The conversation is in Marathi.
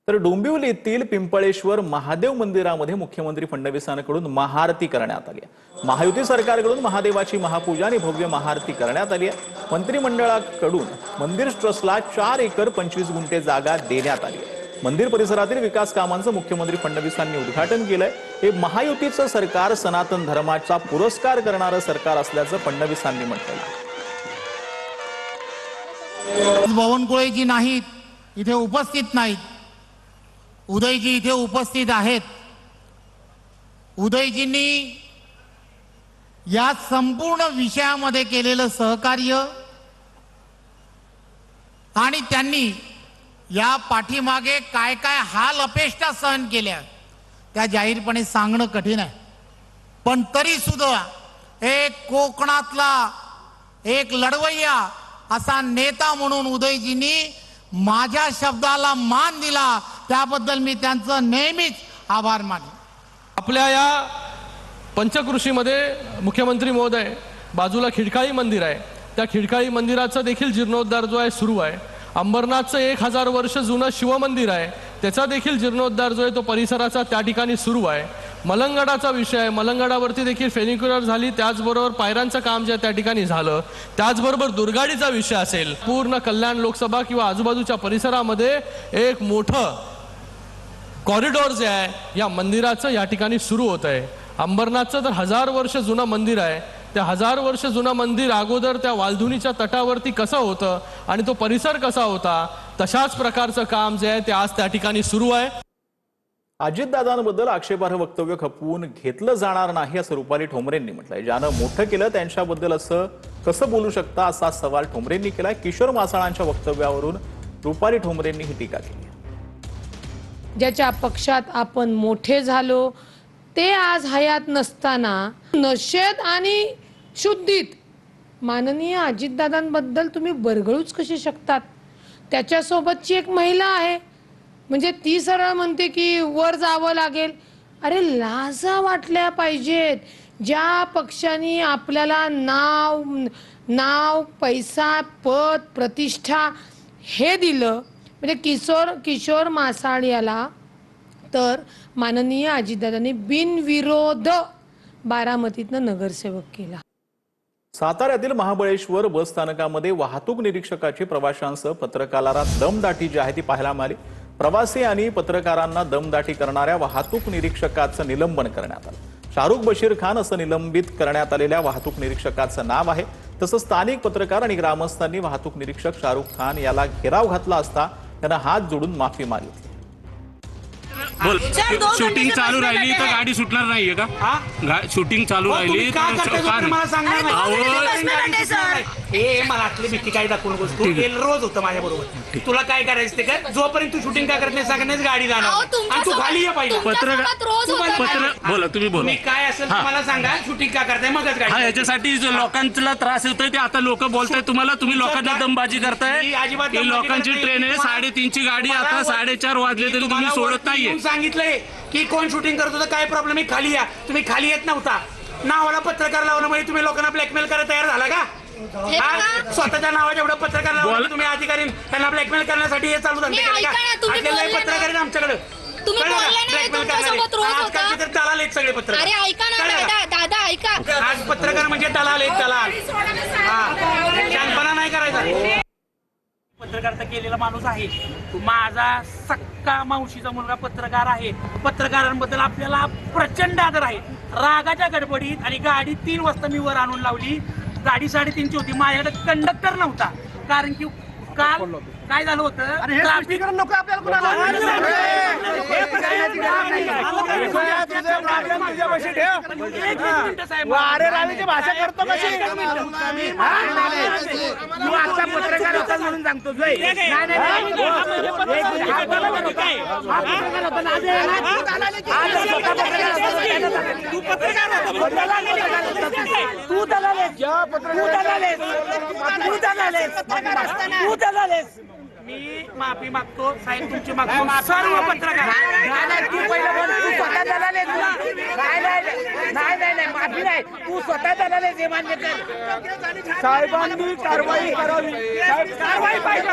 तर डोंबिवलीतील पिंपळेश्वर महादेव मंदिरामध्ये मुख्यमंत्री फडणवीसांकडून महाआरती करण्यात आली आहे। महायुती सरकारकडून महादेवाची महापूजा आणि भव्य महाआरती करण्यात आली आहे। मंत्रिमंडळाकडून मंदिर ट्रस्टला 4 एकर 25 गुंठे जागा देण्यात आली आहे। मंदिर परिसरातील विकास कामांचं मुख्यमंत्री फडणवीसांनी उद्घाटन केलंय। हे महायुतीचं सरकार सनातन धर्माचा पुरस्कार करणारं सरकार असल्याचं फडणवीसांनी म्हटलं आहे। बावनकुळेजी नाहीत, इथे उपस्थित नाहीत। उदयजी इथे उपस्थित आहेत। उदयजींनी या संपूर्ण विषयामध्ये केलेलं सहकार्य आणि त्यांनी या पाठीमागे काय काय हाल अपेष्टा सहन केल्या त्या जाहीरपणे सांगणं कठीण आहे। पण तरी सुद्धा एक कोकणातला एक लढवय्या असा नेता म्हणून उदयजींनी माझ्या शब्दाला मान दिला, त्याबद्दल मी त्यांचं नेहमीच आभार मानेन। आपल्या या पंचकृषीमध्ये मुख्यमंत्री महोदय बाजूला खिडकाळी मंदिर आहे, त्या खिडकाळी मंदिराचा देखील जीर्णोद्धार जो आहे सुरू आहे। अंबरनाथचं 1000 वर्ष जुनं शिवमंदिर आहे, त्याचा देखील जीर्णोद्धार जो आहे तो परिसराचा त्या ठिकाणी सुरू आहे। मलंगडाचा विषय आहे, मलंगडावरती देखील फेनिक्युलर झाली, त्याचबरोबर पायऱ्यांचं काम जे आहे त्या ठिकाणी झालं। त्याचबरोबर दुर्गाडीचा विषय असेल, पूर्ण कल्याण लोकसभा किंवा आजूबाजूच्या परिसरामध्ये एक मोठं कॉरिडॉर जे आहे या मंदिराचं या ठिकाणी सुरू होत आहे। अंबरनाथचं तर 1000 वर्ष जुनं मंदिर आहे, त्या 1000 वर्ष जुनं मंदिर अगोदर त्या वालधुनीच्या तटावरती कसं होतं आणि तो परिसर कसा होता, तशाच प्रकारचं काम जे आहे ते आज त्या ठिकाणी सुरू आहे। अजितदादांबद्दल आक्षेपार्ह वक्तव्य खपवून घेतलं जाणार नाही असं रुपाली ठोंबरेंनी म्हटलंय। ज्यानं मोठं केलं त्यांच्याबद्दल असं कसं बोलू शकता असा सवाल ठोंबरेंनी केलाय। किशोर मासाळांच्या वक्तव्यावरून रुपाली ठोंबरेंनी ही टीका केली। ज्याच्या पक्षात आपण मोठे झालो ते आज हयात नसताना नशेत आणि शुद्धीत माननीय अजितदादांबद्दल तुम्ही बरगळूच कशी शकतात? त्याच्यासोबतची एक महिला आहे, म्हणजे ती सरळ म्हणते की वर जावं लागेल। अरे लाजा वाटल्या पाहिजेत। ज्या पक्षाने आपल्याला नाव पैसा पद प्रतिष्ठा हे दिलं, म्हणजे किशोर मासाळ याला तर माननीय अजितदादांनी बिनविरोध बारामतीतनं नगरसेवक केला। साताऱ्यातील महाबळेश्वर बस स्थानकामध्ये वाहतूक निरीक्षकाची प्रवाशांसह पत्रकाराला दमदाटी जी आहे ती पाहायला मिळाली। प्रवासी आणि पत्रकारांना दमदाटी करणाऱ्या वाहतूक निरीक्षकाचं निलंबन करण्यात आलं। शाहरुख बशीर खान असं निलंबित करण्यात आलेल्या वाहतूक निरीक्षकाचं नाव आहे। तसंच स्थानिक पत्रकार आणि ग्रामस्थांनी वाहतूक निरीक्षक शाहरुख खान याला घेराव घातला असता त्यांना हात जोडून माफी मागितली। शूटिंग चालू राहिली तर गाडी सुटणार नाहीये का? शूटिंग चालू राहिली मला आतली भीती काय दाखवू नकोस। तू रोज होतं माझ्या बरोबर, तुला काय करायचं ते कर। जोपर्यंत तू शूटिंग काय करत नाही सगळ्याच गाडी जाणार आणि तू खाली ये पाहिजे। बोला तुम्ही बोला, मी काय असेल तुम्हाला सांगा, शूटिंग का करताय मगच गाडी। याच्यासाठी लोकांना त्रास होतोय ते आता लोक बोलताय तुम्हाला, तुम्ही लोकांना दमबाजी करताय। लोकांची ट्रेन आहे 3:30ची गाडी, आता 4:30 वाजले तरी तुम्ही सोडत नाहीये। सांगितलंय की कोण शूटिंग करत होतं, काय प्रॉब्लेम आहे, खाली या। तुम्ही खाली येत नव्हता, नावाला पत्रकार लावणं म्हणजे तुम्ही लोकांना ब्लॅकमेल करायला तयार झाला का? स्वतःच्या नावाच्या एवढं पत्रकार लावलं तुम्ही, अधिकारी त्यांना ब्लॅकमेल करण्यासाठी हे चालू धंदे केले का? पत्रकार आमच्याकडे आजकालचे तर दलाल आहेत सगळे पत्रकार। आज पत्रकार म्हणजे दलाल आहेत, दलाल। शानपणा नाही करायचा। पत्रकारिता केलेला माणूस आहे, माझा सक्का मावशीचा मुलगा पत्रकार आहे। पत्रकारांबद्दल आपल्याला प्रचंड आदर आहे। रागाच्या गडबडीत आणि गाडी 3 वाजता मी वर आणून लावली, गाडी 3:30ची होती, माझ्याकडे कंडक्टर नव्हता। कारण की काल काय झालं होतं, ट्रॅफिक नको आपल्याला भाषा करतो पत्रकार होता म्हणून सांगतो। मी माफी मागतो साहेब, तुमची मागतो सर्व पत्रकार। नाही माफी नाही, तू स्वतः दलाल हे मान्य कर। साहेबांनी कारवाई करावी, कारवाई पाहिजे।